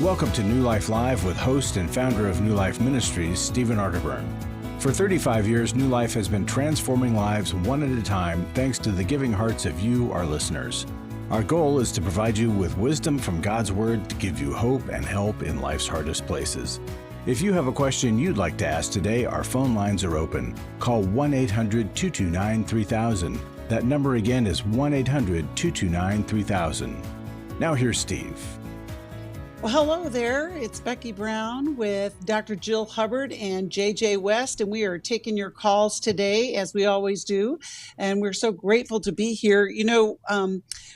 Welcome to New Life Live with host and founder of New Life Ministries, Stephen Arterburn. For 35 years, New Life has been transforming lives one at a time thanks to the giving hearts of you, our listeners. Our goal is to provide you with wisdom from God's Word to give you hope and help in life's hardest places. If you have a question you'd like to ask today, our phone lines are open. Call 1-800-229-3000. That number again is 1-800-229-3000. Now here's Steve. Well, hello there. It's Becky Brown with Dr. Jill Hubbard and JJ West, and we are taking your calls today, as we always do, and we're so grateful to be here. You know,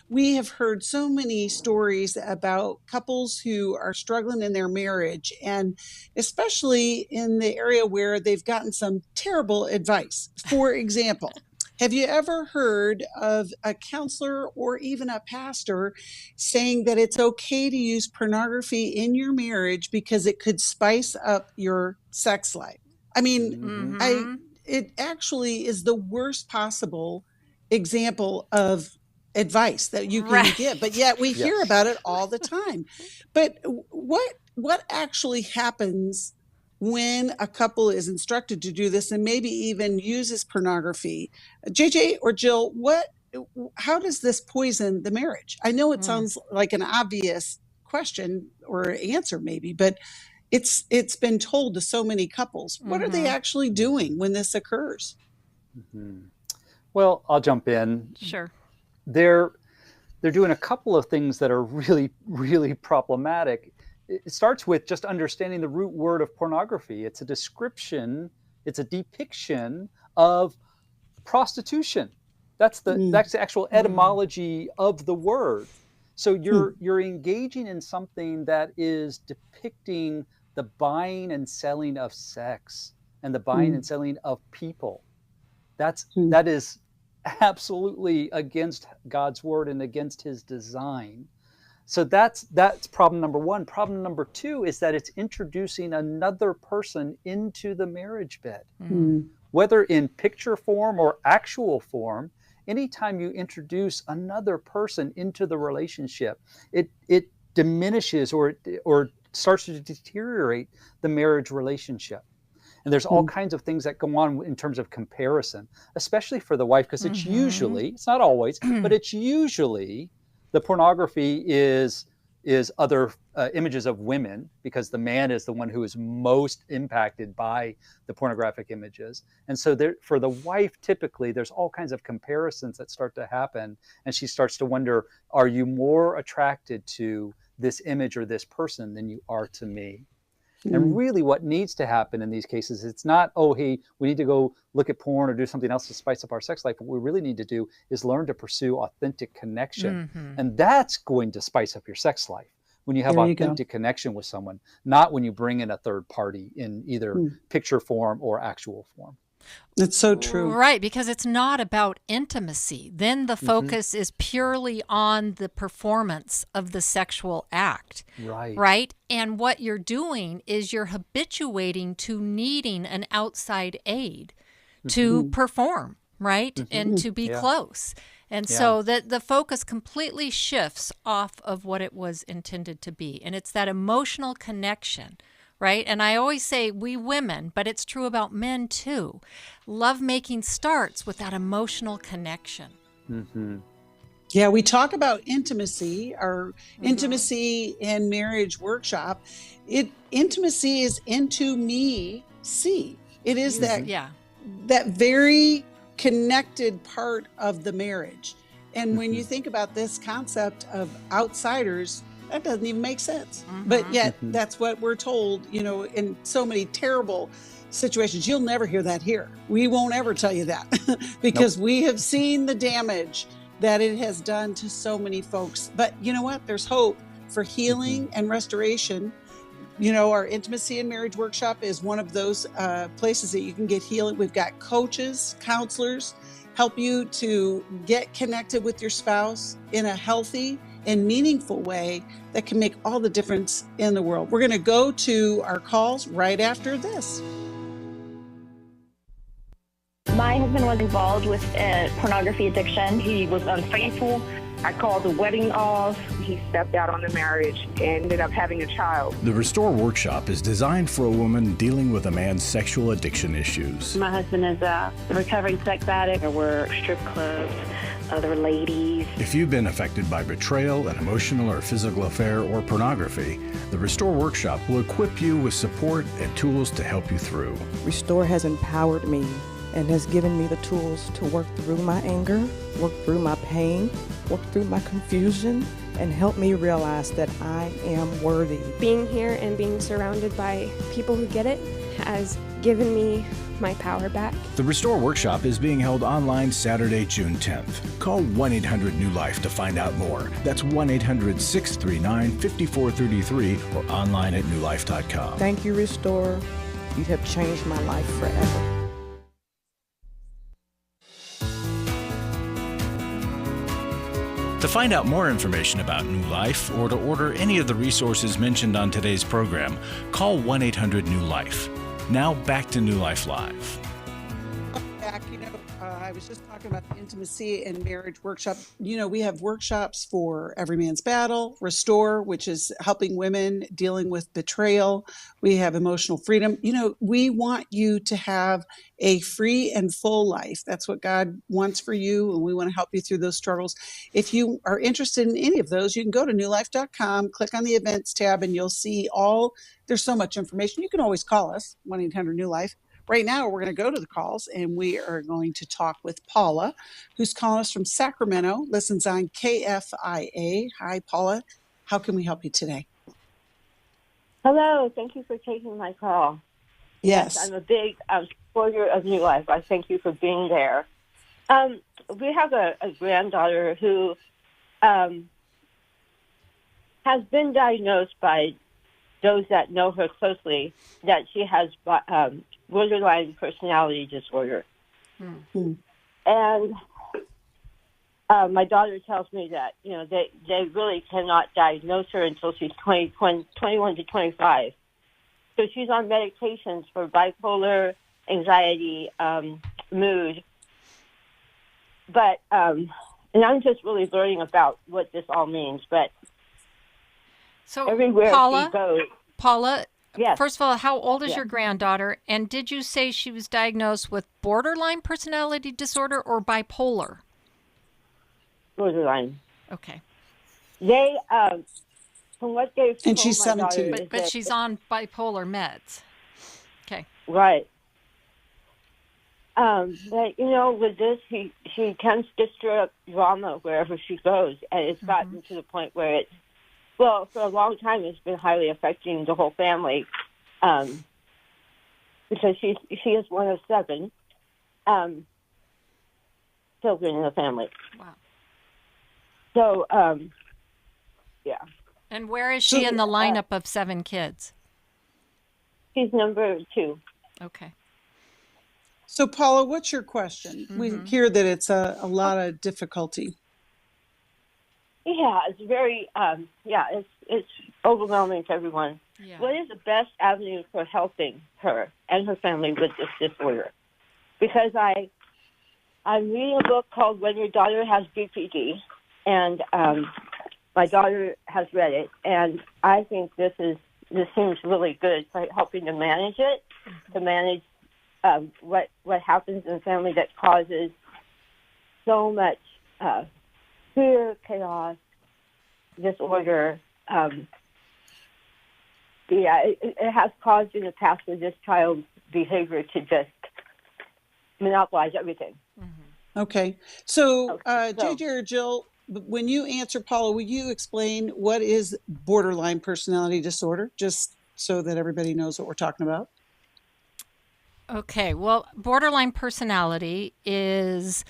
we have heard so many stories about couples who are struggling in their marriage, and especially in the area where they've gotten some terrible advice. For example, have you ever heard of a counselor or even a pastor saying that it's okay to use pornography in your marriage because it could spice up your sex life? I mean, it actually is the worst possible example of advice that you can give, but yet we hear about it all the time. But what actually happens when a couple is instructed to do this and maybe even uses pornography? JJ or Jill, how does this poison the marriage? I know it sounds like an obvious question or answer maybe, but it's been told to so many couples. What are they actually doing when this occurs? Well, I'll jump in. Sure. They're doing a couple of things that are really, really problematic. It starts with just understanding the root word of pornography. It's a description, it's a depiction of prostitution. That's the actual etymology of the word. So you're engaging in something that is depicting the buying and selling of sex and the buying and selling of people. That is absolutely against God's word and against his design. So that's problem number one. Problem number two is that it's introducing another person into the marriage bed. Whether in picture form or actual form, anytime you introduce another person into the relationship, it diminishes or starts to deteriorate the marriage relationship. And there's all kinds of things that go on in terms of comparison, especially for the wife, because it's usually, it's not always, but it's usually the pornography is other images of women, because the man is the one who is most impacted by the pornographic images. And so for the wife, typically, there's all kinds of comparisons that start to happen. And she starts to wonder, are you more attracted to this image or this person than you are to me? And really what needs to happen in these cases, it's not, oh, hey, we need to go look at porn or do something else to spice up our sex life. What we really need to do is learn to pursue authentic connection. And that's going to spice up your sex life when you have authentic connection with someone, not when you bring in a third party in either picture form or actual form. It's so true. Right, because it's not about intimacy. Then the focus is purely on the performance of the sexual act. Right? And what you're doing is you're habituating to needing an outside aid to perform, right? And to be close. And so the focus completely shifts off of what it was intended to be. And it's that emotional connection. Right? And I always say we women, but it's true about men too. Lovemaking starts with that emotional connection. Yeah, we talk about intimacy, our intimacy in marriage workshop. Intimacy is into me, see. It is that very connected part of the marriage. And when you think about this concept of outsiders, that doesn't even make sense. But yet that's what we're told, you know, in so many terrible situations. You'll never hear that here. We won't ever tell you that because we have seen the damage that it has done to so many folks. But you know what? There's hope for healing and restoration. You know, our intimacy and marriage workshop is one of those places that you can get healing. We've got coaches, counselors, help you to get connected with your spouse in a healthy and meaningful way that can make all the difference in the world. We're going to go to our calls right after this. My husband was involved with a pornography addiction. He was unfaithful. I called the wedding off. He stepped out on the marriage and ended up having a child. The Restore Workshop is designed for a woman dealing with a man's sexual addiction issues. My husband is a recovering sex addict. There were strip clubs, other ladies. If you've been affected by betrayal, an emotional or physical affair, or pornography, the Restore Workshop will equip you with support and tools to help you through. Restore has empowered me and has given me the tools to work through my anger, work through my pain, work through my confusion, and help me realize that I am worthy. Being here and being surrounded by people who get it has given me my power back. The Restore Workshop is being held online Saturday, June 10th. Call 1-800-NEW-LIFE to find out more. That's 1-800-639-5433 or online at newlife.com. Thank you, Restore. You have changed my life forever. To find out more information about New Life or to order any of the resources mentioned on today's program, call 1-800-NEW-LIFE. Now back to New Life Live. Back, I was just talking about the intimacy and marriage workshop. We have workshops for Every Man's Battle, Restore, which is helping women dealing with betrayal. We have emotional freedom. We want you to have a free and full life. That's what God wants for you, and we want to help you through those struggles. If you are interested in any of those, you can go to newlife.com, click on the events tab, and you'll see there's so much information. You can always call us, 1-800-NEW-LIFE. Right now, we're going to go to the calls, and we are going to talk with Paula, who's calling us from Sacramento, listens on KFIA. Hi, Paula. How can we help you today? Hello. Thank you for taking my call. Yes. I'm a big supporter of New Life. I thank you for being there. We have a granddaughter who has been diagnosed by those that know her closely that she has borderline personality disorder. Mm-hmm. And my daughter tells me that, they really cannot diagnose her until she's 21 to 25. So she's on medications for bipolar, anxiety, mood. But, and I'm just really learning about what this all means. But so everywhere she goes. Paula, yes. First of all, how old is your granddaughter? And did you say she was diagnosed with borderline personality disorder or bipolar? Borderline. Okay. They, from what they've told and she's 17. But she's on bipolar meds. Okay. Right. But, with this, she tends to stir up drama wherever she goes. And it's gotten to the point where for a long time, it's been highly affecting the whole family because she is one of 7 children in the family. Wow. So, yeah. And where is she in the lineup of 7 kids? She's number 2. Okay. So, Paula, what's your question? We hear that it's a lot of difficulty. Yeah, it's very, it's overwhelming to everyone. Yeah. What is the best avenue for helping her and her family with this disorder? Because I'm reading a book called When Your Daughter Has BPD, and my daughter has read it, and I think this seems really good for helping to manage it, to manage what happens in the family that causes so much fear, chaos, disorder. It has caused in the past for this child's behavior to just monopolize everything. Okay. So, JJ or Jill, when you answer Paula, will you explain what is borderline personality disorder, just so that everybody knows what we're talking about? Okay. Well, borderline personality is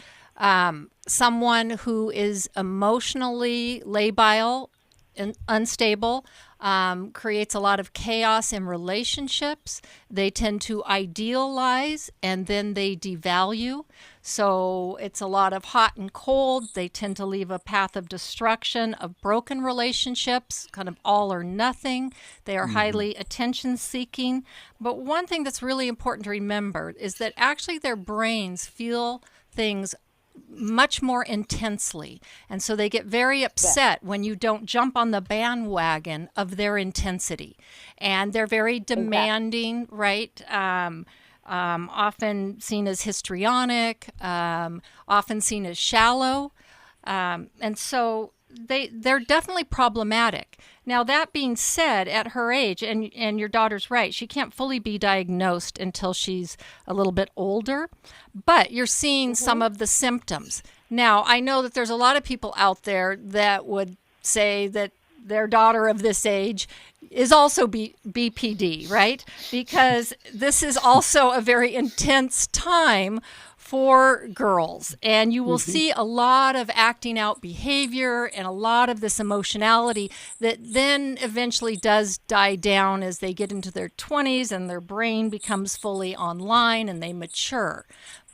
someone who is emotionally labile and unstable, creates a lot of chaos in relationships. They tend to idealize and then they devalue. So it's a lot of hot and cold. They tend to leave a path of destruction, of broken relationships, kind of all or nothing. They are highly attention seeking. But one thing that's really important to remember is that actually their brains feel things much more intensely. And so they get very upset when you don't jump on the bandwagon of their intensity. And they're very demanding, right? Often seen as histrionic, often seen as shallow. And so they're definitely problematic. Now, that being said, at her age, and your daughter's right, she can't fully be diagnosed until she's a little bit older, but you're seeing some of the symptoms. Now, I know that there's a lot of people out there that would say that their daughter of this age is also BPD, right? Because this is also a very intense time for girls, and you will see a lot of acting out behavior and a lot of this emotionality that then eventually does die down as they get into their 20s and their brain becomes fully online and they mature,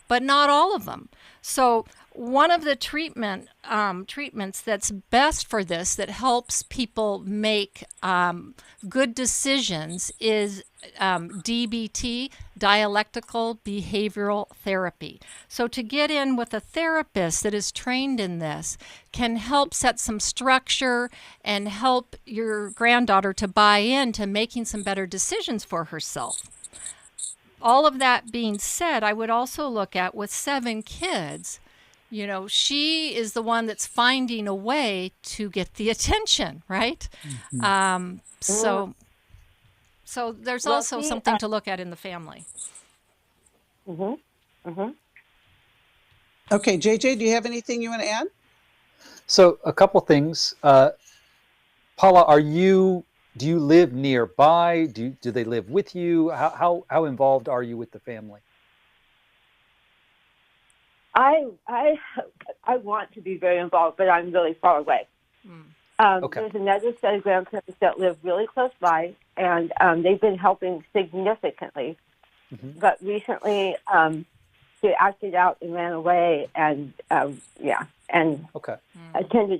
but not all of them. So one of the treatments that's best for this, that helps people make good decisions, is DBT, dialectical behavioral therapy. So to get in with a therapist that is trained in this can help set some structure and help your granddaughter to buy into making some better decisions for herself. All of that being said, I would also look at, with 7 kids, you know, she is the one that's finding a way to get the attention, right? So there's also something to look at in the family. Okay, JJ, do you have anything you want to add? So a couple things. Paula, do you live nearby? Do they live with you? How involved are you with the family? I want to be very involved, but I'm really far away. There's another set of grandparents that live really close by, and they've been helping significantly. But recently, they acted out and ran away, and attended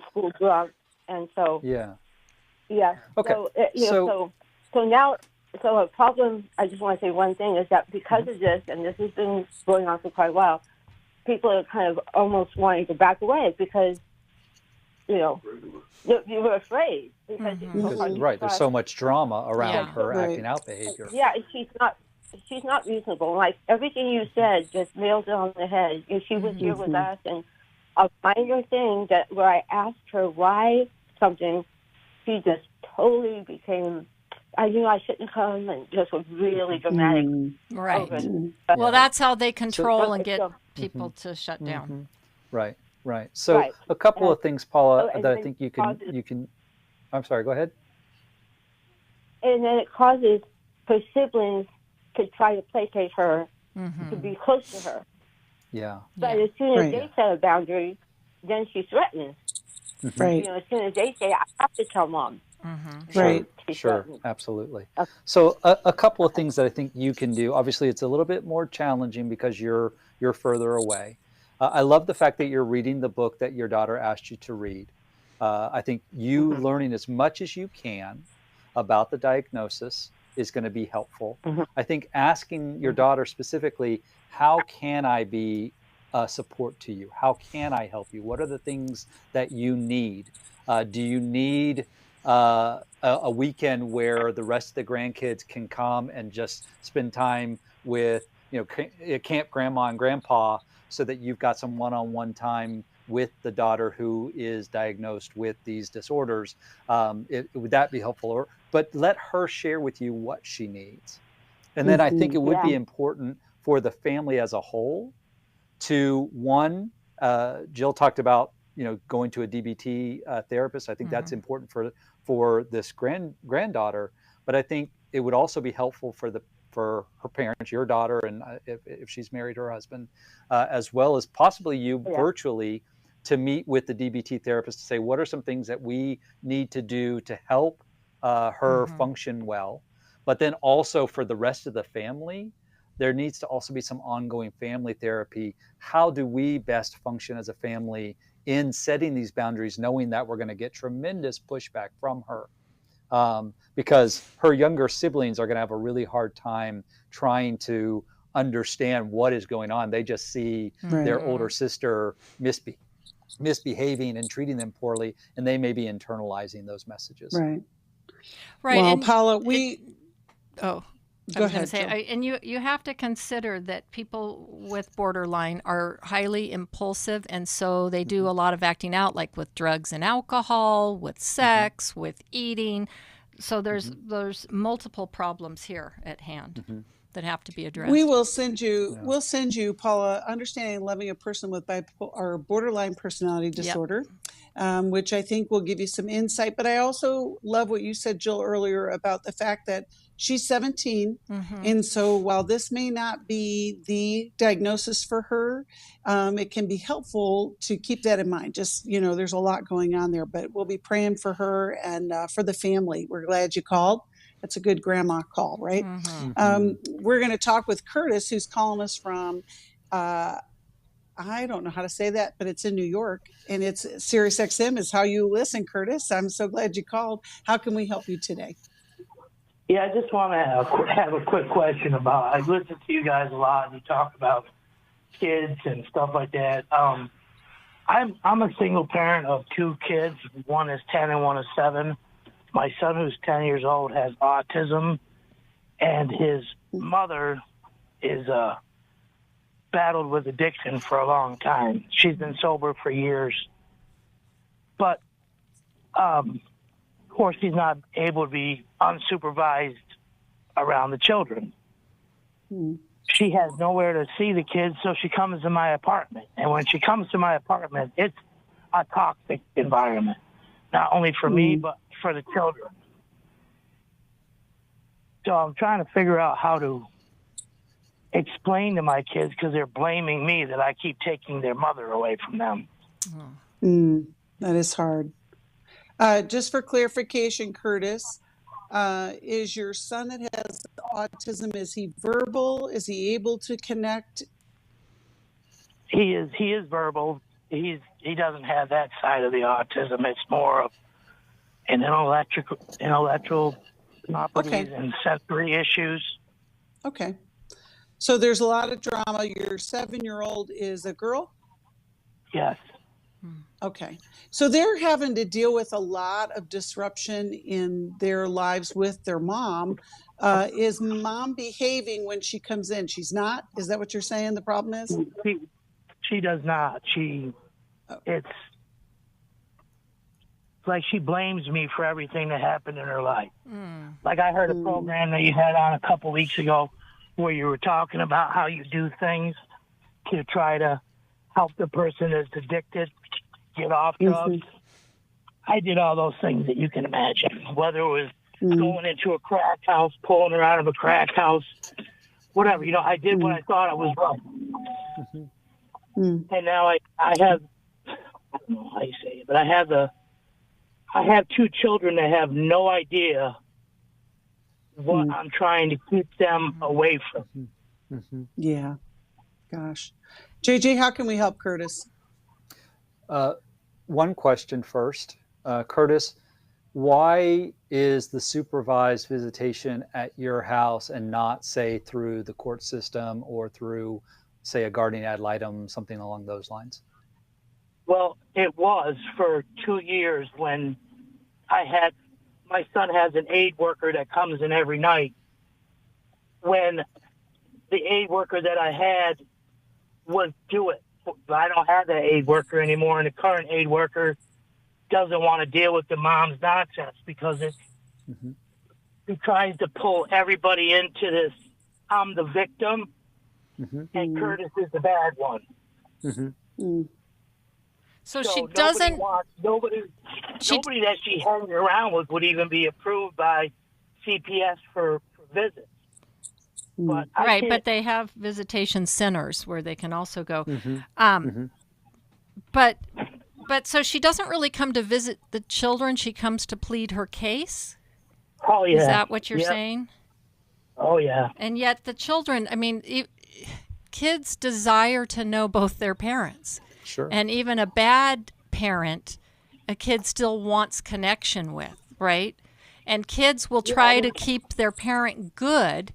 school drunk, and so So a problem. I just want to say one thing is that because of this, and this has been going on for quite a while, people are kind of almost wanting to back away because, you know, you were afraid because there's so much drama around her acting out behavior. Yeah, and she's not reasonable. Like everything you said just nailed it on the head. And she was here with us, and a minor thing where I asked her why something, she just totally became, I knew I shouldn't come, and just was really dramatic. Right. Well, that's how they control and get people to shut down. Right. So a couple of things, Paula, that I think you can. I'm sorry. Go ahead. And then it causes her siblings to try to placate her, to be close to her. Yeah. But as soon as they set a boundary, then she threatens. Right. You know, as soon as they say, I have to tell mom. Sure, absolutely. So a couple of things that I think you can do. Obviously, it's a little bit more challenging because you're further away. I love the fact that you're reading the book that your daughter asked you to read. I think you learning as much as you can about the diagnosis is going to be helpful. I think asking your daughter specifically, how can I be a support to you? How can I help you? What are the things that you need? Do you need a weekend where the rest of the grandkids can come and just spend time with, camp grandma and grandpa, so that you've got some one-on-one time with the daughter who is diagnosed with these disorders? Would that be helpful? But let her share with you what she needs. And then I think it would be important for the family as a whole to, one, Jill talked about, going to a DBT therapist. I think that's important for this granddaughter, but I think it would also be helpful for her parents, your daughter, and if she's married, her husband, as well as possibly you virtually, to meet with the DBT therapist to say, what are some things that we need to do to help her function well? But then also for the rest of the family, there needs to also be some ongoing family therapy. How do we best function as a family in setting these boundaries, knowing that we're going to get tremendous pushback from her? Because her younger siblings are going to have a really hard time trying to understand what is going on. They just see their older sister misbehaving and treating them poorly, and they may be internalizing those messages. Right. Right. Well, And Paula, Go ahead. And you have to consider that people with borderline are highly impulsive, and so they do a lot of acting out, like with drugs and alcohol, with sex, with eating. So there's multiple problems here at hand that have to be addressed. We will send you. We'll send you, Paula, Understanding and Loving a Person with Bipolar or Borderline Personality Disorder, which I think will give you some insight. But I also love what you said, Jill, earlier about the fact that she's 17. And so while this may not be the diagnosis for her, it can be helpful to keep that in mind. Just, there's a lot going on there, but we'll be praying for her and for the family. We're glad you called. That's a good grandma call, right? We're going to talk with Curtis, who's calling us from, I don't know how to say that, but it's in New York, and it's Sirius XM is how you listen, Curtis. I'm so glad you called. How can we help you today? Yeah, I just want to have a quick question about, I listen to you guys a lot, and you talk about kids and stuff like that. I'm a single parent of 2 kids. One is 10 and one is 7. My son, who's 10 years old, has autism, and his mother is battled with addiction for a long time. She's been sober for years. But, of course, he's not able to be unsupervised around the children. She has nowhere to see the kids, so she comes to my apartment. And when she comes to my apartment, it's a toxic environment, not only for me, but for the children. So I'm trying to figure out how to explain to my kids, because they're blaming me that I keep taking their mother away from them. That is hard. Just for clarification, Curtis, is your son that has autism, is he verbal? Is he able to connect? He is verbal. He doesn't have that side of the autism. It's more of an intellectual properties and sensory issues. Okay. So there's a lot of drama. Your 7-year-old is a girl? Yes. Okay. So they're having to deal with a lot of disruption in their lives with their mom. Is mom behaving when she comes in? She's not? Is that what you're saying the problem is? She does not. It's like she blames me for everything that happened in her life. Like I heard a program that you had on a couple weeks ago where you were talking about how you do things to try to help the person that's addicted get off drugs. I did all those things that you can imagine, whether it was going into a crack house, pulling her out of a crack house, whatever. I did what I thought I was right. And now I have, I don't know how you say it, but I have 2 children that have no idea what I'm trying to keep them away from. Yeah. Gosh. JJ, how can we help Curtis? One question first. Curtis, why is the supervised visitation at your house and not, say, through the court system or through, say, a guardian ad litem, something along those lines? Well, it was for 2 years when my son has an aid worker that comes in every night. When the aid worker that I had would do it, but I don't have that aid worker anymore, and the current aid worker doesn't want to deal with the mom's nonsense because he tries to pull everybody into this, I'm the victim, and Curtis is the bad one. So she doesn't. Nobody that she hangs around with would even be approved by CPS for visits. But but they have visitation centers where they can also go. But so she doesn't really come to visit the children. She comes to plead her case. Oh yeah. Is that what you're saying? Oh yeah. And yet the children, kids desire to know both their parents. Sure. And even a bad parent, a kid still wants connection with, right? And kids will try to keep their parent good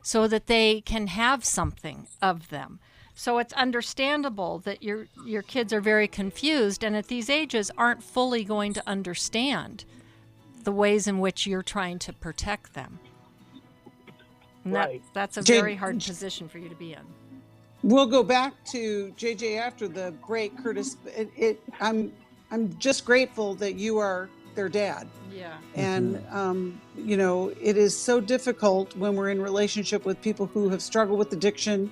so that they can have something of them. So it's understandable that your kids are very confused and at these ages aren't fully going to understand the ways in which you're trying to protect them. And Right. that's a very hard position for you to be in. We'll go back to JJ after the break, Curtis. I'm just grateful that you are their dad. Yeah. And, it is so difficult when we're in relationship with people who have struggled with addiction.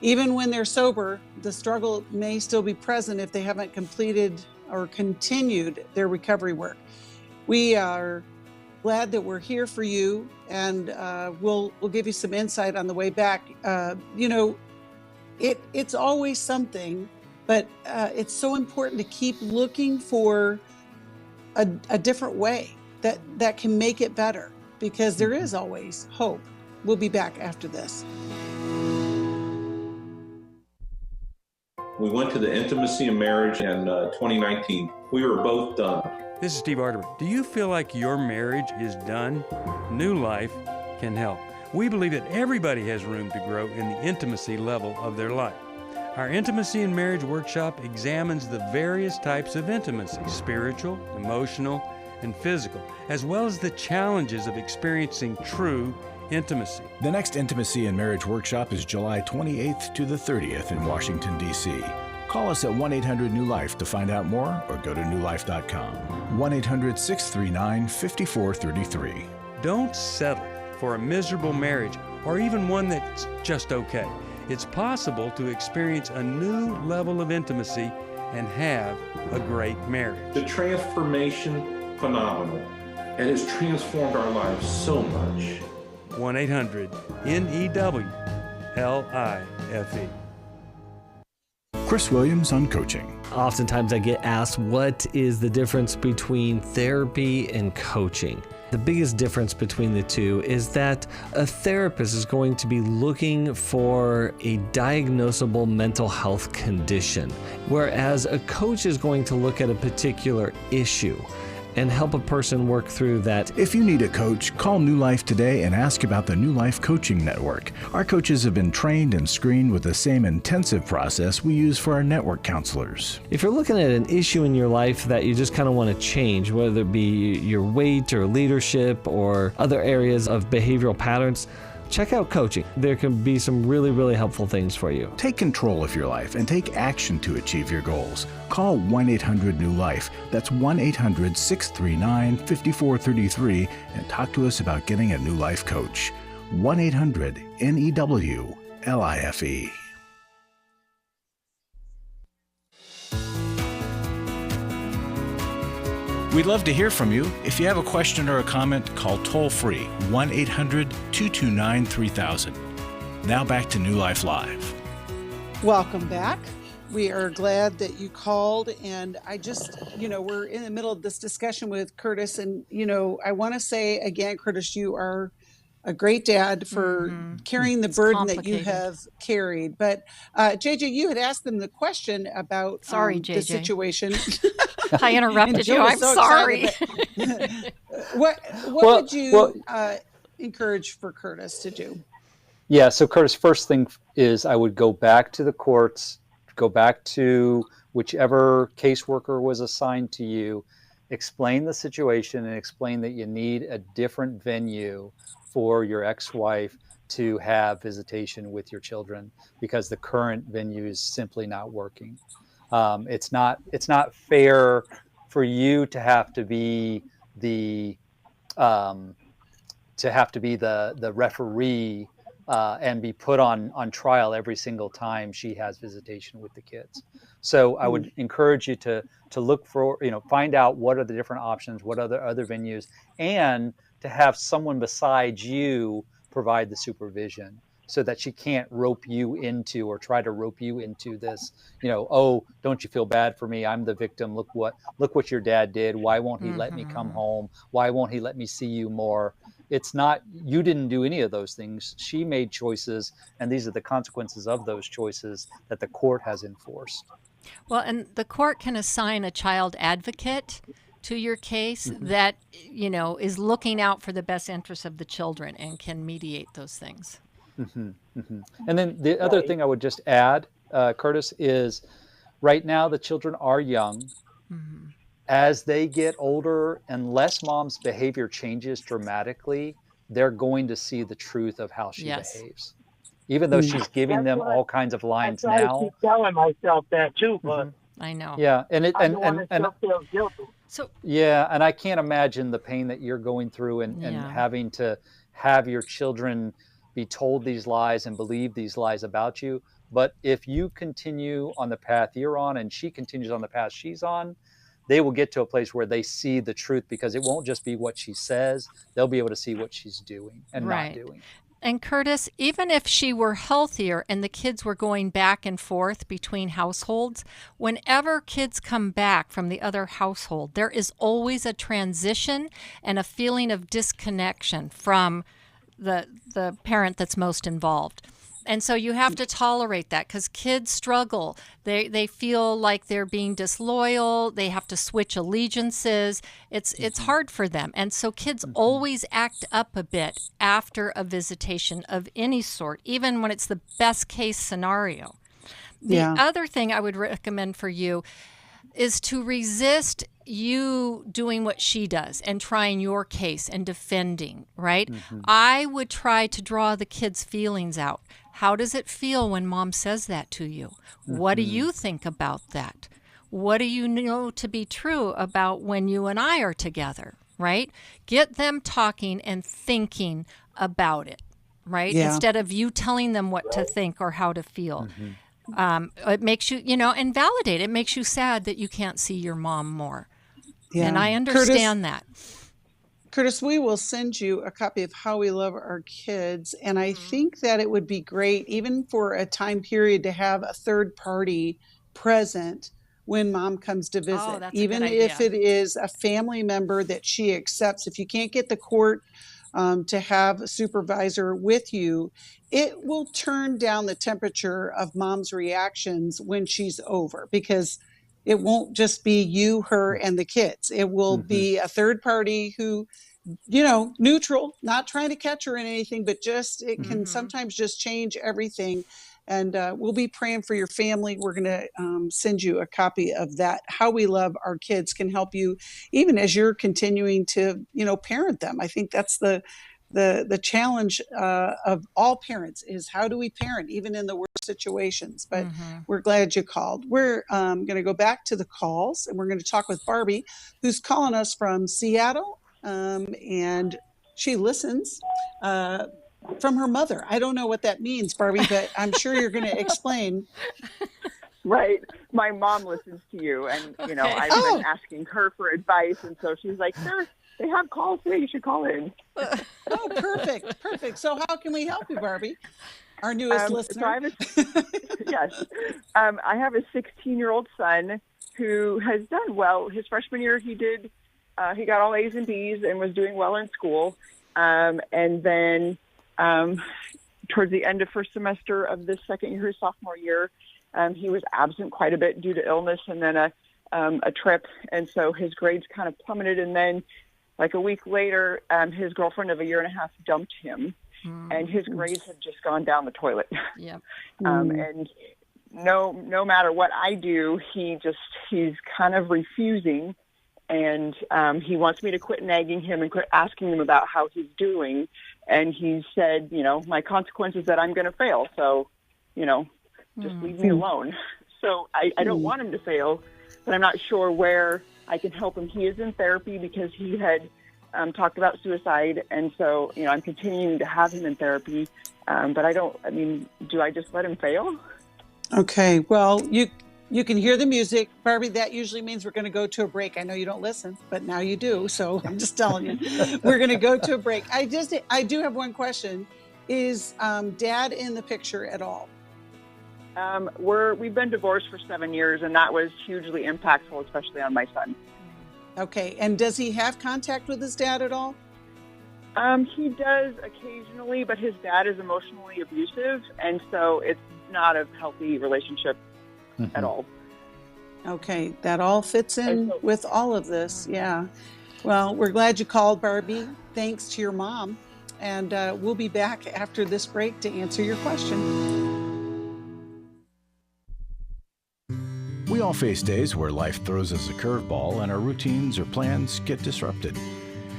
Even when they're sober, the struggle may still be present if they haven't completed or continued their recovery work. We are glad that we're here for you, and we'll give you some insight on the way back. It's always something, but it's so important to keep looking for a different way that can make it better, because there is always hope. We'll be back after this. We went to the Intimacy and Marriage in 2019. We were both done. This is Steve Arterburn. Do you feel like your marriage is done? New Life can help. We believe that everybody has room to grow in the intimacy level of their life. Our Intimacy and Marriage Workshop examines the various types of intimacy, spiritual, emotional, and physical, as well as the challenges of experiencing true intimacy. The next Intimacy and Marriage Workshop is July 28th to the 30th in Washington, D.C. Call us at 1-800-NEW-LIFE to find out more, or go to newlife.com. 1-800-639-5433. Don't settle for a miserable marriage or even one that's just okay. It's possible to experience a new level of intimacy and have a great marriage. The transformation, phenomenal. And it's transformed our lives so much. 1-800-NEW-LIFE. Chris Williams on coaching. Oftentimes I get asked, what is the difference between therapy and coaching? The biggest difference between the two is that a therapist is going to be looking for a diagnosable mental health condition, whereas a coach is going to look at a particular issue and help a person work through that. If you need a coach, call New Life today and ask about the New Life Coaching Network. Our coaches have been trained and screened with the same intensive process we use for our network counselors. If you're looking at an issue in your life that you just kind of want to change, whether it be your weight or leadership or other areas of behavioral patterns, check out coaching. There can be some really, really helpful things for you. Take control of your life and take action to achieve your goals. Call 1-800-NEW-LIFE. That's 1-800-639-5433 and talk to us about getting a New Life coach. 1-800-NEW-LIFE. We'd love to hear from you. If you have a question or a comment, call toll-free 1-800-229-3000. Now back to New Life Live. Welcome back. We are glad that you called, and I just, we're in the middle of this discussion with Curtis, and, I want to say again, Curtis, you are a great dad for carrying the burden that you have carried. But JJ, you had asked them the question about the situation. I interrupted you. I'm sorry. What would you encourage for Curtis to do? Yeah, so Curtis, first thing is I would go back to the courts, go back to whichever caseworker was assigned to you, explain the situation and explain that you need a different venue for your ex-wife to have visitation with your children because the current venue is simply not working. It's not fair for you to have to be the referee and be put on trial every single time she has visitation with the kids. So I would encourage you to look for, find out what are the different options, what are the other venues, and to have someone besides you provide the supervision so that she can't rope you into or try to rope you into this, oh, don't you feel bad for me? I'm the victim. Look what your dad did. Why won't he let me come home? Why won't he let me see you more? It's not, you didn't do any of those things. She made choices, and these are the consequences of those choices that the court has enforced. Well, and the court can assign a child advocate to your case that, is looking out for the best interests of the children and can mediate those things. And then the other thing I would just add, Curtis, is right now the children are young. As they get older, unless mom's behavior changes dramatically, they're going to see the truth of how she behaves. Even though she's giving them all kinds of lines now. I keep telling myself that too, but I know. Yeah, and I don't want to feel guilty. So yeah, and I can't imagine the pain that you're going through and having to have your children be told these lies and believe these lies about you. But if you continue on the path you're on and she continues on the path she's on, they will get to a place where they see the truth, because it won't just be what she says. They'll be able to see what she's doing and not doing. And Curtis, even if she were healthier and the kids were going back and forth between households, whenever kids come back from the other household, there is always a transition and a feeling of disconnection from the parent that's most involved. And so you have to tolerate that, because kids struggle. They feel like they're being disloyal. They have to switch allegiances. It's hard for them. And so kids always act up a bit after a visitation of any sort, even when it's the best case scenario. The other thing I would recommend for you is to resist you doing what she does and trying your case and defending, right? I would try to draw the kids' feelings out. How does it feel when mom says that to you? What do you think about that? What do you know to be true about when you and I are together, right? Get them talking and thinking about it, right? Instead of you telling them what to think or how to feel. It makes you, and validate. It makes you sad that you can't see your mom more. And I understand that. Curtis, we will send you a copy of How We Love Our Kids. And I think that it would be great, even for a time period, to have a third party present when mom comes to visit. Even if it is a family member that she accepts. If you can't get the court to have a supervisor with you, it will turn down the temperature of mom's reactions when she's over, because it won't just be you, her, and the kids. It will be a third party who, neutral, not trying to catch her in anything, but just, it can sometimes just change everything. And we'll be praying for your family. We're going to send you a copy of that. How We Love Our Kids can help you even as you're continuing to, parent them. I think that's the challenge of all parents, is how do we parent even in the worst situations? But we're glad you called. We're going to go back to the calls, and we're going to talk with Barbie, who's calling us from Seattle, and she listens from her mother. I don't know what that means, Barbie, but I'm sure you're going to explain. Right. My mom listens to you, and I've been asking her for advice, and so she's like, "Sure, they have calls today. You should call in." Oh, perfect. So how can we help you, Barbie? Our newest listener. So I have a 16-year-old son who has done well. His freshman year, he got all A's and B's and was doing well in school. And then towards the end of first semester of this second year, his sophomore year, he was absent quite a bit due to illness and then a trip. And so his grades kind of plummeted. And then like a week later, his girlfriend of a year and a half dumped him, and his grades have just gone down the toilet. Yep. And no matter what I do, he's kind of refusing, and he wants me to quit nagging him and quit asking him about how he's doing. And he said, my consequence is that I'm going to fail. So, just leave me alone. So I don't want him to fail, but I'm not sure where I can help him. He is in therapy because he had talked about suicide. And so, I'm continuing to have him in therapy. But do I just let him fail? Okay. Well, you can hear the music. Barbie, that usually means we're going to go to a break. I know you don't listen, but now you do. So I'm just telling you, we're going to go to a break. I do have one question. Is Dad in the picture at all? We've been divorced for 7 years, and that was hugely impactful, especially on my son. Okay. And does he have contact with his dad at all? He does occasionally, but his dad is emotionally abusive, and so it's not a healthy relationship at all. Okay. That all fits in with all of this. Yeah. Well, we're glad you called, Barbie. Thanks to your mom. And we'll be back after this break to answer your question. We all face days where life throws us a curveball and our routines or plans get disrupted.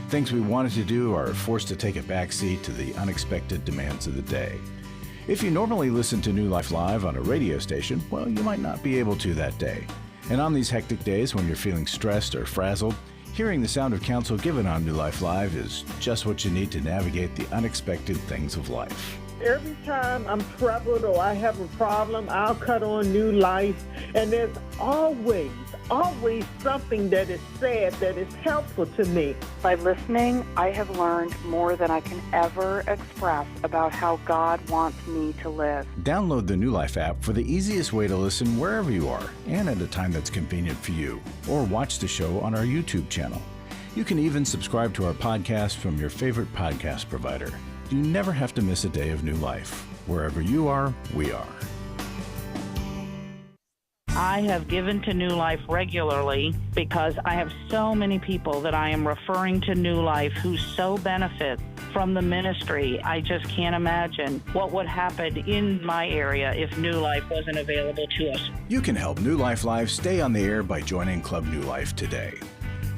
Things we wanted to do are forced to take a backseat to the unexpected demands of the day. If you normally listen to New Life Live on a radio station, well, you might not be able to that day. And on these hectic days when you're feeling stressed or frazzled, hearing the sound of counsel given on New Life Live is just what you need to navigate the unexpected things of life. Every time I'm troubled or I have a problem, I'll cut on New Life, and there's always something that is said that is helpful to me. By listening, I have learned more than I can ever express about how God wants me to live. Download the New Life app for the easiest way to listen wherever you are and at a time that's convenient for you, or watch the show on our YouTube channel. You can even subscribe to our podcast from your favorite podcast provider. You never have to miss a day of New Life. Wherever you are, we are. I have given to New Life regularly because I have so many people that I am referring to New Life who so benefit from the ministry. I just can't imagine what would happen in my area if New Life wasn't available to us. You can help New Life Live stay on the air by joining Club New Life today.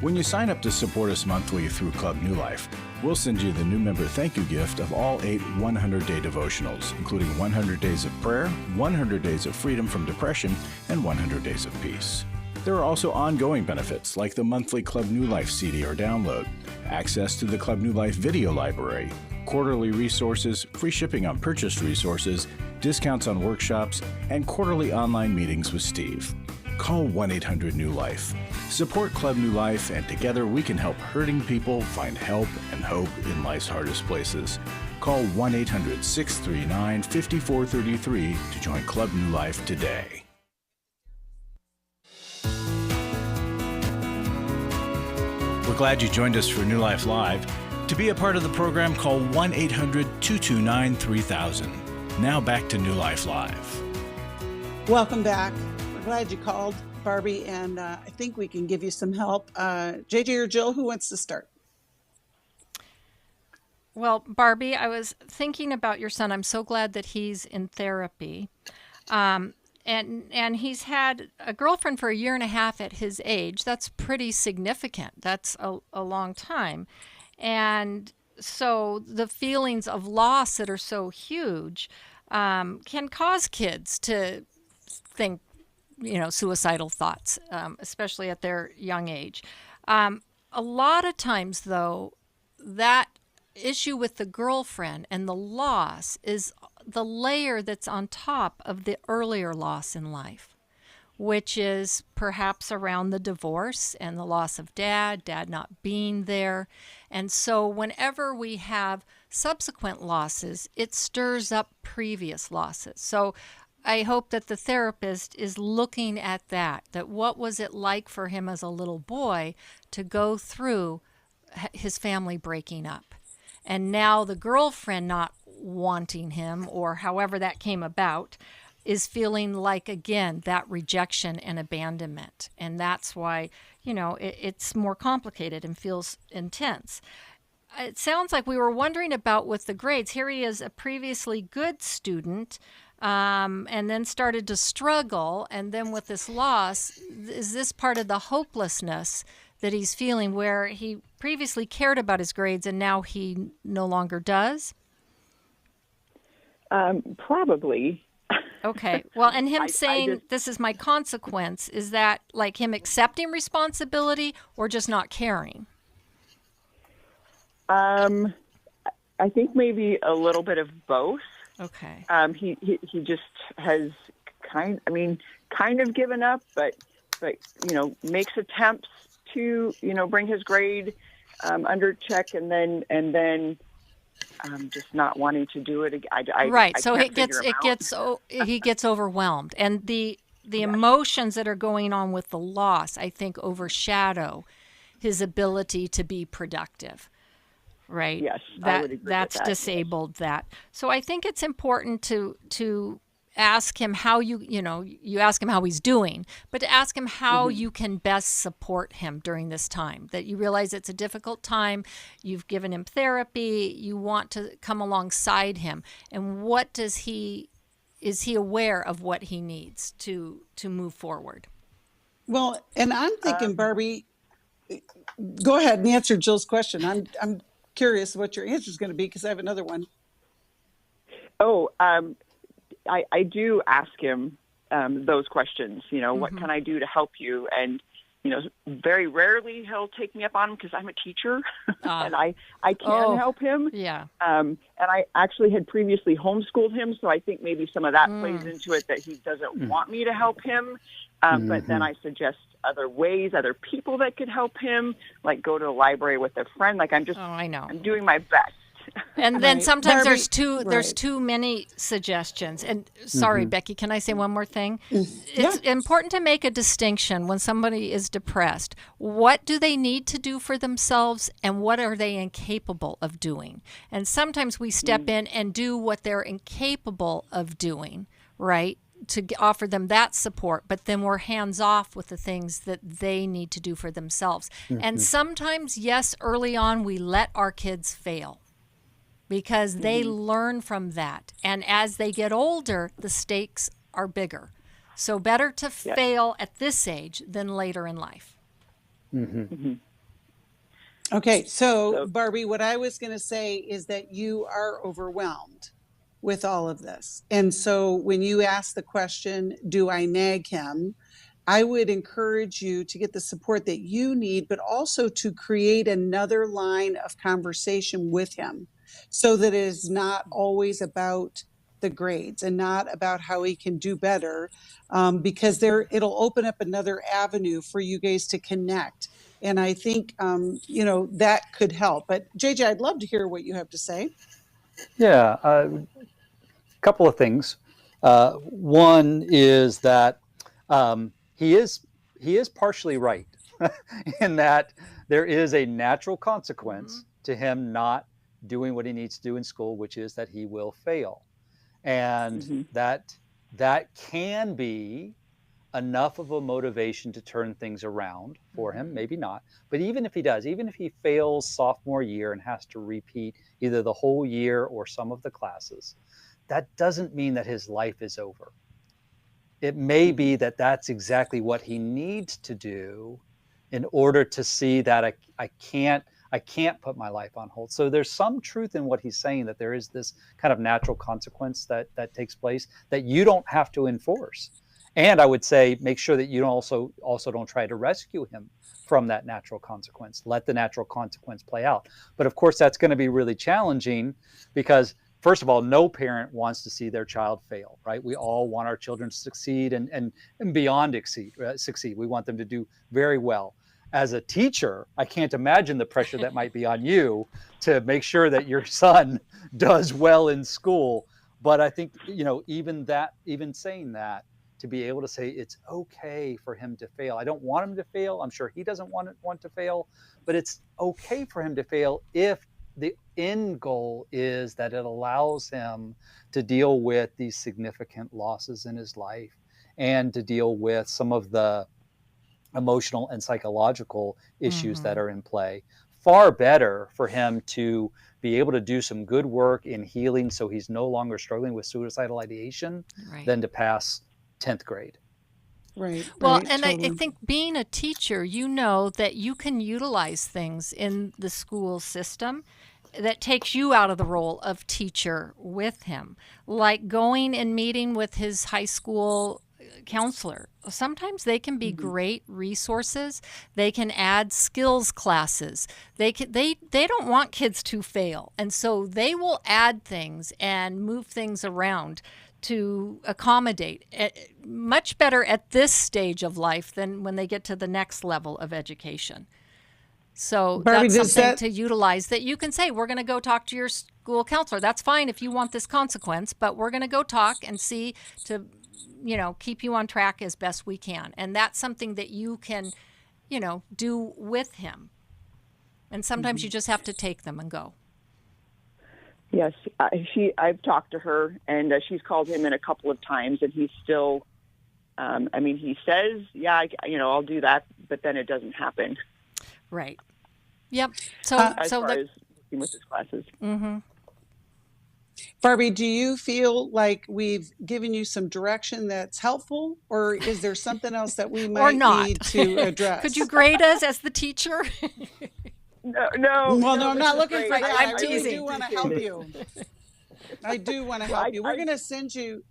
When you sign up to support us monthly through Club New Life, we'll send you the new member thank you gift of all 8 100-day devotionals, including 100 Days of Prayer, 100 Days of Freedom from Depression, and 100 Days of Peace. There are also ongoing benefits like the monthly Club New Life CD or download, access to the Club New Life video library, quarterly resources, free shipping on purchased resources, discounts on workshops, and quarterly online meetings with Steve. Call 1-800-NEW-LIFE. Support Club New Life, and together we can help hurting people find help and hope in life's hardest places. Call 1-800-639-5433 to join Club New Life today. We're glad you joined us for New Life Live. To be a part of the program, call 1-800-229-3000. Now back to New Life Live. Welcome back. We're glad you called, Barbie, and I think we can give you some help. JJ or Jill, who wants to start? Well, Barbie, I was thinking about your son. I'm so glad that he's in therapy. And he's had a girlfriend for 1.5 years at his age. That's pretty significant. That's a long time. And so the feelings of loss that are so huge can cause kids to think, suicidal thoughts, especially at their young age. A lot of times, though, that issue with the girlfriend and the loss is the layer that's on top of the earlier loss in life, which is perhaps around the divorce and the loss of dad not being there. And so whenever we have subsequent losses, it stirs up previous losses. So I hope that the therapist is looking at that what was it like for him as a little boy to go through his family breaking up. And now the girlfriend not wanting him, or however that came about, is feeling like, again, that rejection and abandonment. And that's why, it's more complicated and feels intense. It sounds like we were wondering about with the grades. Here he is, a previously good student, and then started to struggle. And then with this loss, is this part of the hopelessness that he's feeling where he previously cared about his grades and now he no longer does? Probably. Okay. Well, and him saying, this is my consequence, is that like him accepting responsibility or just not caring? I think maybe a little bit of both. Okay. He just has kind of given up, but makes attempts to bring his grade under check, and then just not wanting to do it. Right. So he gets overwhelmed, and the emotions that are going on with the loss, I think, overshadow his ability to be productive. Right. Yes. That's disabled that. So I think it's important to ask him how you ask him how he's doing, but to ask him how you can best support him during this time, that you realize it's a difficult time, you've given him therapy, you want to come alongside him, and is he aware of what he needs to move forward? Well, and I'm thinking, Barbie, go ahead and answer Jill's question. I'm curious what your answer is going to be, because I have another one. I do ask him those questions, what can I do to help you? And, very rarely he'll take me up on him because I'm a teacher and I can help him. Yeah. And I actually had previously homeschooled him, so I think maybe some of that plays into it, that he doesn't want me to help him. But then I suggest other ways, other people that could help him, like go to the library with a friend. Like I'm doing my best. And then sometimes there's too many suggestions. And sorry, Becky, can I say one more thing? It's important to make a distinction when somebody is depressed. What do they need to do for themselves, and what are they incapable of doing? And sometimes we step in and do what they're incapable of doing, right, to offer them that support, but then we're hands off with the things that they need to do for themselves. And sometimes, yes, early on we let our kids fail, because they learn from that. And as they get older, the stakes are bigger. So better to fail at this age than later in life. Okay, so Barbie, what I was going to say is that you are overwhelmed with all of this. And so when you ask the question, do I nag him? I would encourage you to get the support that you need, but also to create another line of conversation with him, so that it is not always about the grades and not about how he can do better, because it'll open up another avenue for you guys to connect. And I think, that could help. But JJ, I'd love to hear what you have to say. Yeah, a couple of things. One is that he is partially right in that there is a natural consequence to him not doing what he needs to do in school, which is that he will fail. And that can be enough of a motivation to turn things around for him, maybe not. But even if he does, even if he fails sophomore year and has to repeat either the whole year or some of the classes, that doesn't mean that his life is over. It may be that that's exactly what he needs to do in order to see that I can't put my life on hold. So there's some truth in what he's saying, that there is this kind of natural consequence that takes place that you don't have to enforce. And I would say, make sure that you also don't try to rescue him from that natural consequence. Let the natural consequence play out. But of course, that's going to be really challenging, because first of all, no parent wants to see their child fail, right? We all want our children to succeed and beyond succeed. We want them to do very well. As a teacher, I can't imagine the pressure that might be on you to make sure that your son does well in school. But I think, even saying that, to be able to say it's okay for him to fail. I don't want him to fail. I'm sure he doesn't want to fail, but it's okay for him to fail if the end goal is that it allows him to deal with these significant losses in his life and to deal with some of the emotional and psychological issues that are in play. Far better for him to be able to do some good work in healing so he's no longer struggling with suicidal ideation than to pass 10th grade. Right. Well, and totally. I think being a teacher, that you can utilize things in the school system that takes you out of the role of teacher with him, like going and meeting with his high school counselor. Sometimes they can be great resources. They can add skills classes. They don't want kids to fail, and so they will add things and move things around to accommodate. Much better at this stage of life than when they get to the next level of education. So Barbie, that's something to utilize, that you can say, we're going to go talk to your school counselor. That's fine if you want this consequence, but we're going to go talk and see to, keep you on track as best we can. And that's something that you can, do with him. And sometimes you just have to take them and go. Yes, I've talked to her, and she's called him in a couple of times, and he's still, he says, yeah, I'll do that, but then it doesn't happen. Right. Yep. As far as working with his classes. Mm-hmm. Barbie, do you feel like we've given you some direction that's helpful, or is there something else that we might need to address? Could you grade us as the teacher? No. Well, no, I'm not looking for that. I'm I teasing. really do want to help you. I do want to help you. We're going to send you.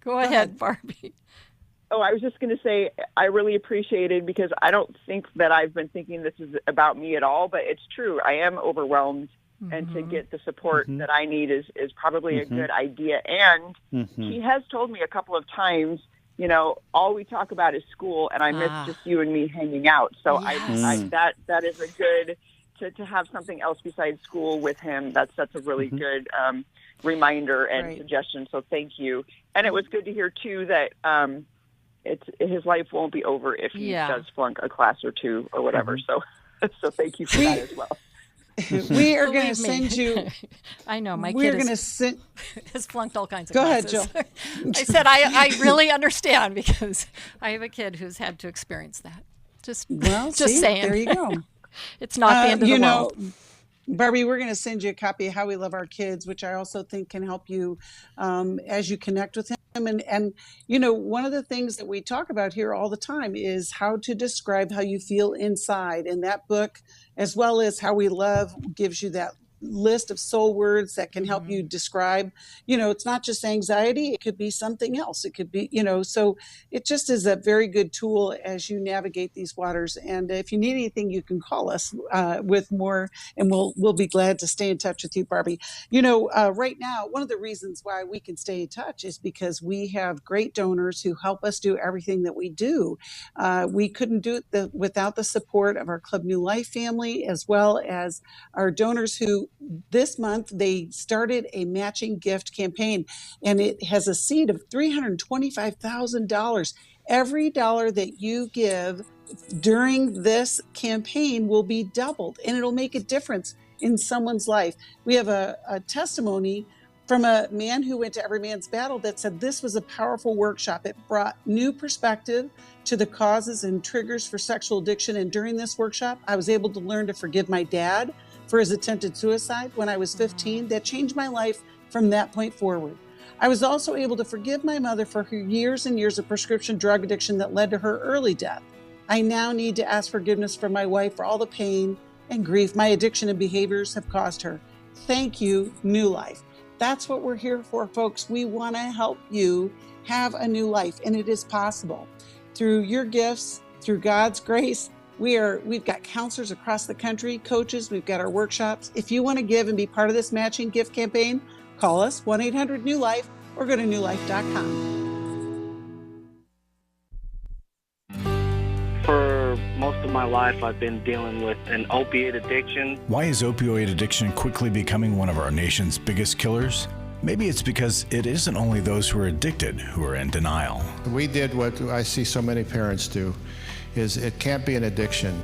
Go ahead, Barbie. Oh, I was just going to say, I really appreciate it, because I don't think that I've been thinking this is about me at all, but it's true. I am overwhelmed, and to get the support that I need is probably a good idea. And he has told me a couple of times, all we talk about is school, and I miss just you and me hanging out. So Yes. that is a good, to have something else besides school with him. That's a really good reminder and suggestion. So thank you. And it was good to hear too that his life won't be over if he does flunk a class or two or whatever. So thank you for that as well. We are going to send you. I know my We're kid going to send. has flunked all kinds of Go classes. ahead, Jill. I said I really understand, because I have a kid who's had to experience that. Just saying. There you go. It's not the end of the world. Barbie, we're going to send you a copy of How We Love Our Kids, which I also think can help you as you connect with him. And one of the things that we talk about here all the time is how to describe how you feel inside. And that book, as well as How We Love, gives you that list of soul words that can help you describe, it's not just anxiety, it could be something else. It could be, so it just is a very good tool as you navigate these waters. And if you need anything, you can call us with more, and we'll be glad to stay in touch with you, Barbie. Right now, one of the reasons why we can stay in touch is because we have great donors who help us do everything that we do. We couldn't do it without the support of our Club New Life family, as well as our donors who this month they started a matching gift campaign, and it has a seed of $325,000. Every dollar that you give during this campaign will be doubled, and it'll make a difference in someone's life. We have a testimony from a man who went to Every Man's Battle that said this was a powerful workshop. It brought new perspective to the causes and triggers for sexual addiction. And during this workshop, I was able to learn to forgive my dad for his attempted suicide when I was 15. That changed my life from that point forward. I was also able to forgive my mother for her years and years of prescription drug addiction that led to her early death. I now need to ask forgiveness from my wife for all the pain and grief my addiction and behaviors have caused her. Thank you, New Life. That's what we're here for, folks. We want to help you have a new life, and it is possible. Through your gifts, through God's grace, we've got counselors across the country, coaches, we've got our workshops. If you want to give and be part of this matching gift campaign, call us 1-800-NEW-LIFE or go to newlife.com. For most of my life, I've been dealing with an opiate addiction. Why is opioid addiction quickly becoming one of our nation's biggest killers? Maybe it's because it isn't only those who are addicted who are in denial. We did what I see so many parents do, is it can't be an addiction.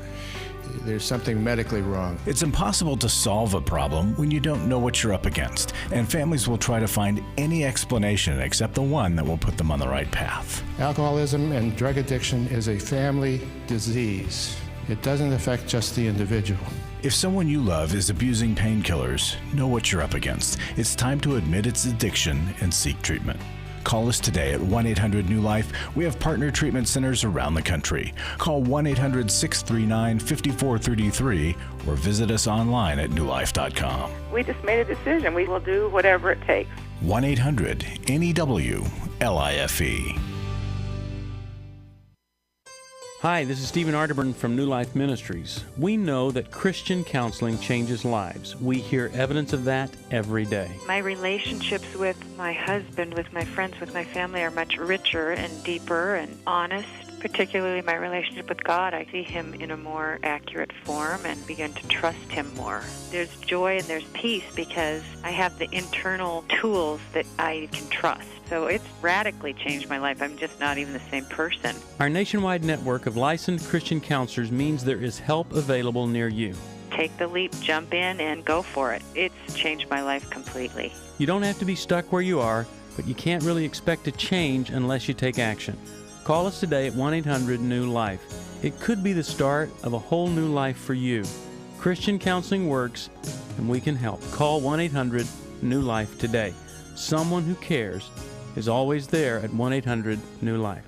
There's something medically wrong. It's impossible to solve a problem when you don't know what you're up against, and families will try to find any explanation except the one that will put them on the right path. Alcoholism and drug addiction is a family disease. It doesn't affect just the individual. If someone you love is abusing painkillers, know what you're up against. It's time to admit its addiction and seek treatment. Call us today at 1-800-NEW-LIFE. We have partner treatment centers around the country. Call 1-800-639-5433 or visit us online at newlife.com. We just made a decision. We will do whatever it takes. 1-800-NEW-LIFE. Hi, this is Stephen Arterburn from New Life Ministries. We know that Christian counseling changes lives. We hear evidence of that every day. My relationships with my husband, with my friends, with my family are much richer and deeper and honest. Particularly my relationship with God, I see Him in a more accurate form and begin to trust Him more. There's joy and there's peace because I have the internal tools that I can trust. So it's radically changed my life. I'm just not even the same person. Our nationwide network of licensed Christian counselors means there is help available near you. take the leap, jump in, and go for it. It's changed my life completely. You don't have to be stuck where you are, but you can't really expect to change unless you take action. Call us today at 1-800-NEW-LIFE. It could be the start of a whole new life for you. Christian counseling works, and we can help. Call 1-800-NEW-LIFE today. Someone who cares is always there at 1-800-NEW-LIFE.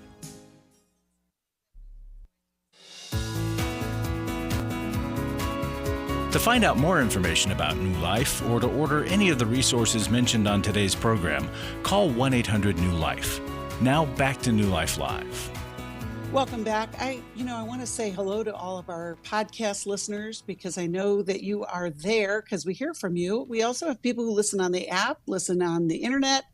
To find out more information about New Life or to order any of the resources mentioned on today's program, call 1-800-NEW-LIFE. Now back to New Life Live. Welcome back. I want to say hello to all of our podcast listeners because I know that you are there because we hear from you. We also have people who listen on the app, listen on the internet.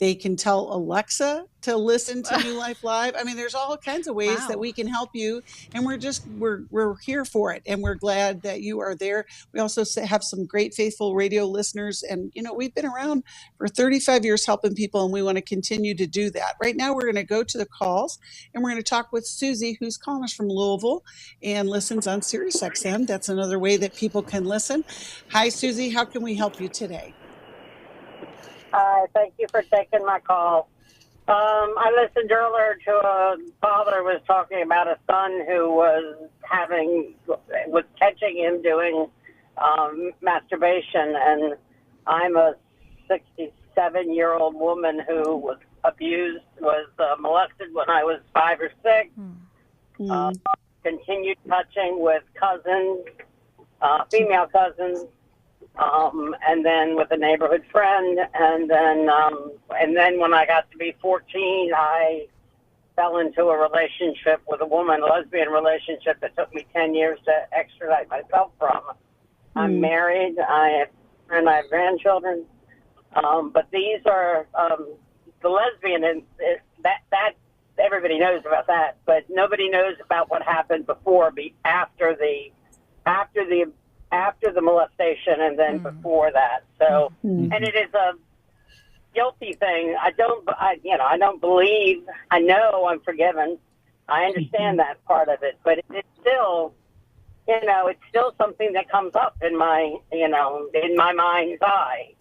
They can tell Alexa to listen to New Life Live. I mean, there's all kinds of ways that we can help you, and we're here for it, and we're glad that you are there. We also have some great faithful radio listeners, and we've been around for 35 years helping people, and we want to continue to do that. Right now, we're going to go to the calls, and we're going to talk with Susie, who's calling us from Louisville and listens on SiriusXM. That's another way that people can listen. Hi, Susie. How can we help you today? Hi, thank you for taking my call. I listened earlier to a father was talking about a son who was catching him doing masturbation, and I'm a 67-year-old woman who was molested when I was 5 or 6. Continued touching with cousins, female cousins. And then with a neighborhood friend, and then when I got to be 14, I fell into a relationship with a woman, a lesbian relationship that took me 10 years to extradite myself from. I'm married, I have grandchildren, but these are the lesbian, and that everybody knows about that, but nobody knows about what happened after the molestation and then before that. So, and it is a guilty thing. I don't believe, I know I'm forgiven. I understand that part of it, but it's still, it's still something that comes up in my mind's eye,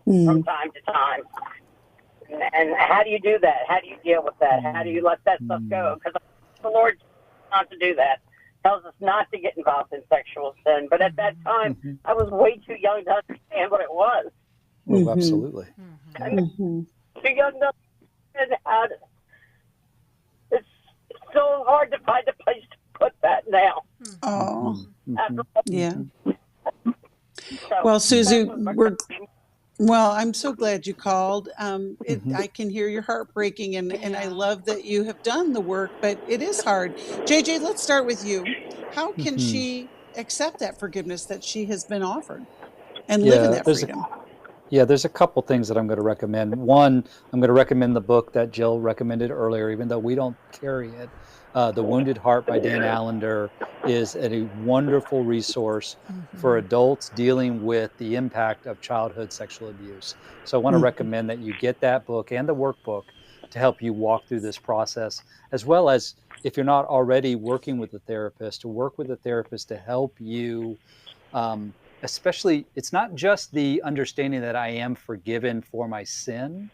from time to time. And how do you do that? How do you deal with that? How do you let that stuff go? Because the Lord not to do that. Tells us not to get involved in sexual sin. But at that time, I was way too young to understand what it was. Oh, absolutely. Too young to understand how to... It's so hard to find a place to put that now. Oh, yeah. Well, Susie, I'm so glad you called. I can hear your heart breaking, and I love that you have done the work, but it is hard. JJ, let's start with you. How can she accept that forgiveness that she has been offered and live in that freedom? There's a couple things that I'm going to recommend. One, I'm going to recommend the book that Jill recommended earlier, even though we don't carry it. The Wounded Heart by Dan Allender is a wonderful resource for adults dealing with the impact of childhood sexual abuse. So I want to recommend that you get that book and the workbook to help you walk through this process, as well as if you're not already working with a therapist, to work with a therapist to help you, especially, it's not just the understanding that I am forgiven for my sin,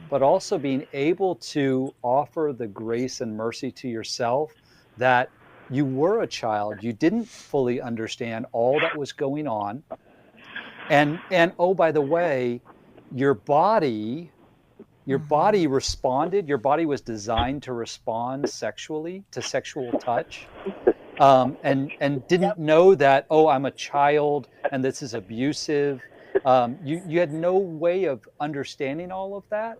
but also being able to offer the grace and mercy to yourself that you were a child, you didn't fully understand all that was going on. And oh, by the way, your body responded, your body was designed to respond sexually to sexual touch. And didn't know that, oh, I'm a child and this is abusive. You had no way of understanding all of that.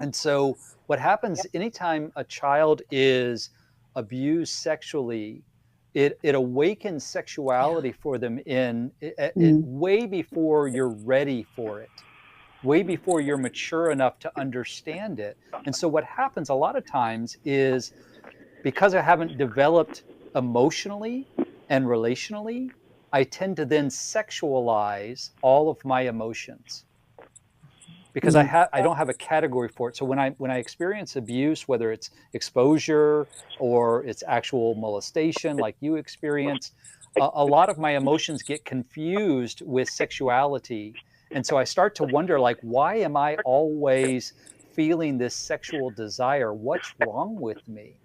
And so what happens anytime a child is abused sexually, it awakens sexuality for them in way before you're ready for it, way before you're mature enough to understand it. And so what happens a lot of times is, because I haven't developed emotionally and relationally, I tend to then sexualize all of my emotions because I don't have a category for it. So when I experience abuse, whether it's exposure or it's actual molestation like you experience, a lot of my emotions get confused with sexuality. And so I start to wonder, like, why am I always feeling this sexual desire? What's wrong with me?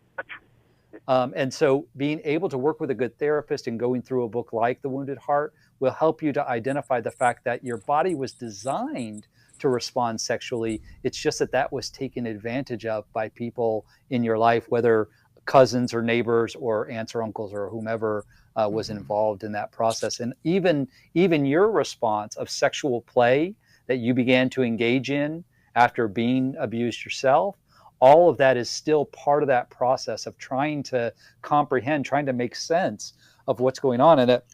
And so being able to work with a good therapist and going through a book like The Wounded Heart will help you to identify the fact that your body was designed to respond sexually. It's just that was taken advantage of by people in your life, whether cousins or neighbors or aunts or uncles or whomever was involved in that process. And even your response of sexual play that you began to engage in after being abused yourself, all of that is still part of that process of trying to comprehend, trying to make sense of what's going on. And at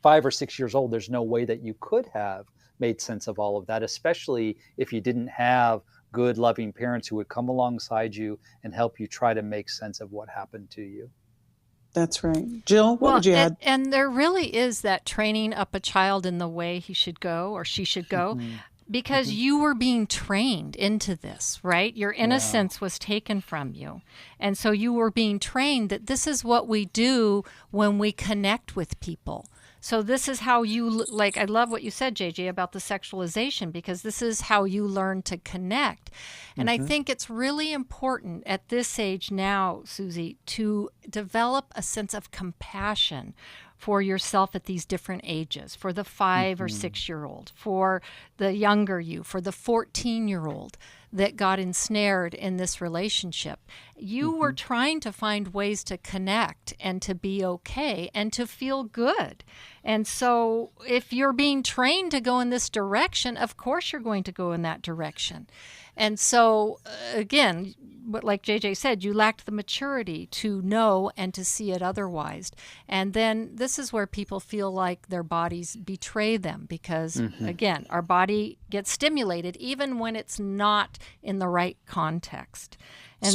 5 or 6 years old, there's no way that you could have made sense of all of that, especially if you didn't have good, loving parents who would come alongside you and help you try to make sense of what happened to you. That's right. Jill, what would you add? And there really is that training up a child in the way he should go or she should go. Because you were being trained into this, right? Your innocence was taken from you. And so you were being trained that this is what we do when we connect with people. So this is how you, like, I love what you said, JJ, about the sexualization, because this is how you learn to connect. And I think it's really important at this age now, Susie, to develop a sense of compassion for yourself at these different ages, for the 5 or 6 year old, for the younger you, for the 14-year-old that got ensnared in this relationship. You were trying to find ways to connect and to be okay and to feel good. And so if you're being trained to go in this direction, of course you're going to go in that direction. And so, again, like JJ said, you lacked the maturity to know and to see it otherwise. And then this is where people feel like their bodies betray them because, again, our body gets stimulated even when it's not in the right context. And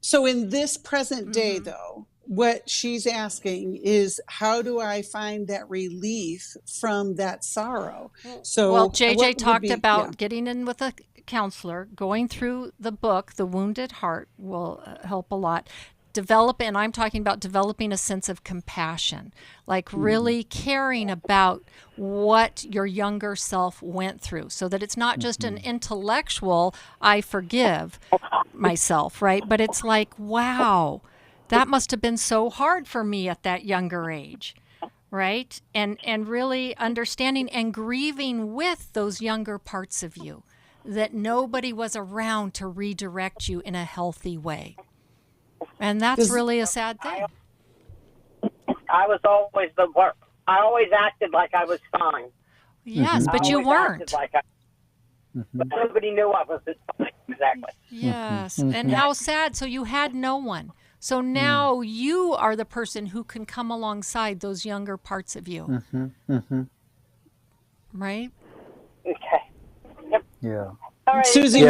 so in this present day, though, what she's asking is, how do I find that relief from that sorrow? So, well, JJ talked about getting in with a counselor, going through the book, The Wounded Heart will help a lot. And I'm talking about developing a sense of compassion, like really caring about what your younger self went through, so that it's not just an intellectual, I forgive myself, right? But it's like, wow, that must have been so hard for me at that younger age, right? And really understanding and grieving with those younger parts of you, that nobody was around to redirect you in a healthy way. And that's really a sad thing. I was always I always acted like I was fine. Yes, but you weren't. But nobody knew I was fine, exactly. Yes, and how sad. So you had no one. So now you are the person who can come alongside those younger parts of you. Right? Okay. Yep. Yeah. All right. Susie,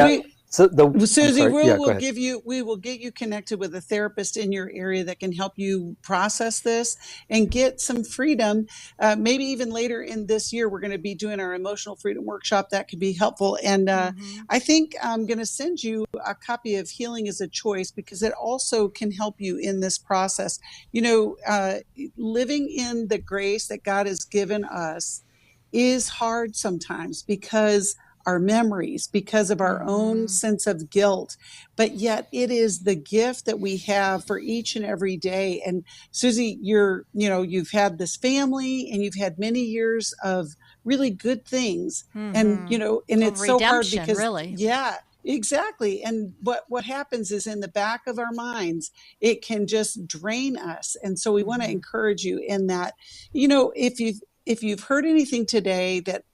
we will get you connected with a therapist in your area that can help you process this and get some freedom. Maybe even later in this year, we're going to be doing our emotional freedom workshop. That could be helpful. And I think I'm going to send you a copy of Healing is a Choice, because it also can help you in this process. You know, living in the grace that God has given us is hard sometimes because our memories, because of our own sense of guilt, but yet it is the gift that we have for each and every day. And Susie, you've had this family and you've had many years of really good things, and and it's so hard because exactly. And what happens is, in the back of our minds, it can just drain us. And so we want to encourage you in that, if you've heard anything today that,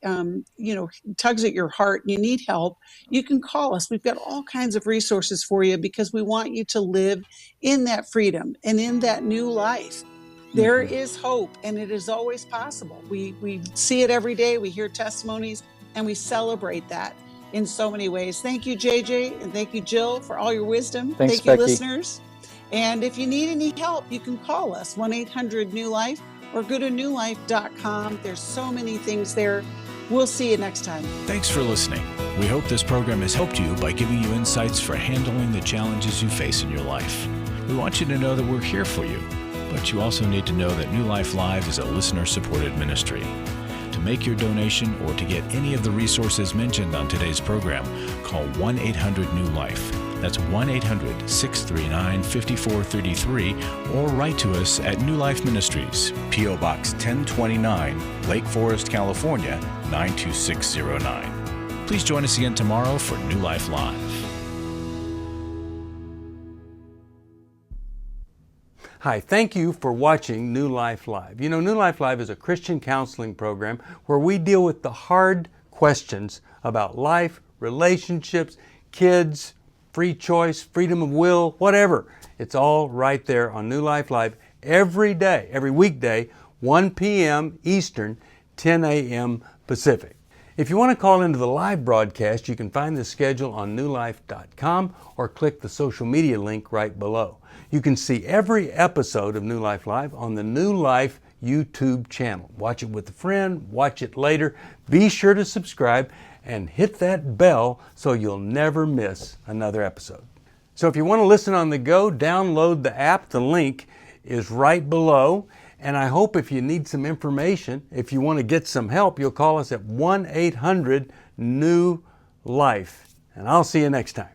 tugs at your heart and you need help, you can call us. We've got all kinds of resources for you, because we want you to live in that freedom and in that new life. There is hope, and it is always possible. We see it every day. We hear testimonies, and we celebrate that in so many ways. Thank you, JJ, and thank you, Jill, for all your wisdom. Thanks, thank you, Becky. listeners. And if you need any help, you can call us, 1-800-NEW-LIFE. or go to newlife.com. There's so many things there. We'll see you next time. Thanks for listening. We hope this program has helped you by giving you insights for handling the challenges you face in your life. We want you to know that we're here for you, But you also need to know that New Life Live is a listener-supported ministry. To make your donation or to get any of the resources mentioned on today's program, call 1-800-NEW-LIFE. That's 1-800-639-5433, or write to us at New Life Ministries, P.O. Box 1029, Lake Forest, California, 92609. Please join us again tomorrow for New Life Live. Hi, thank you for watching New Life Live. You know, New Life Live is a Christian counseling program where we deal with the hard questions about life, relationships, kids, free choice, freedom of will, whatever. It's all right there on New Life Live every day, every weekday, 1 p.m. Eastern, 10 a.m. Pacific. If you want to call into the live broadcast, you can find the schedule on newlife.com or click the social media link right below. You can see every episode of New Life Live on the New Life YouTube channel. Watch it with a friend, watch it later. Be sure to subscribe and hit that bell so you'll never miss another episode. So if you want to listen on the go, download the app. The link is right below. And I hope if you need some information, if you want to get some help, you'll call us at 1-800-NEW-LIFE. And I'll see you next time.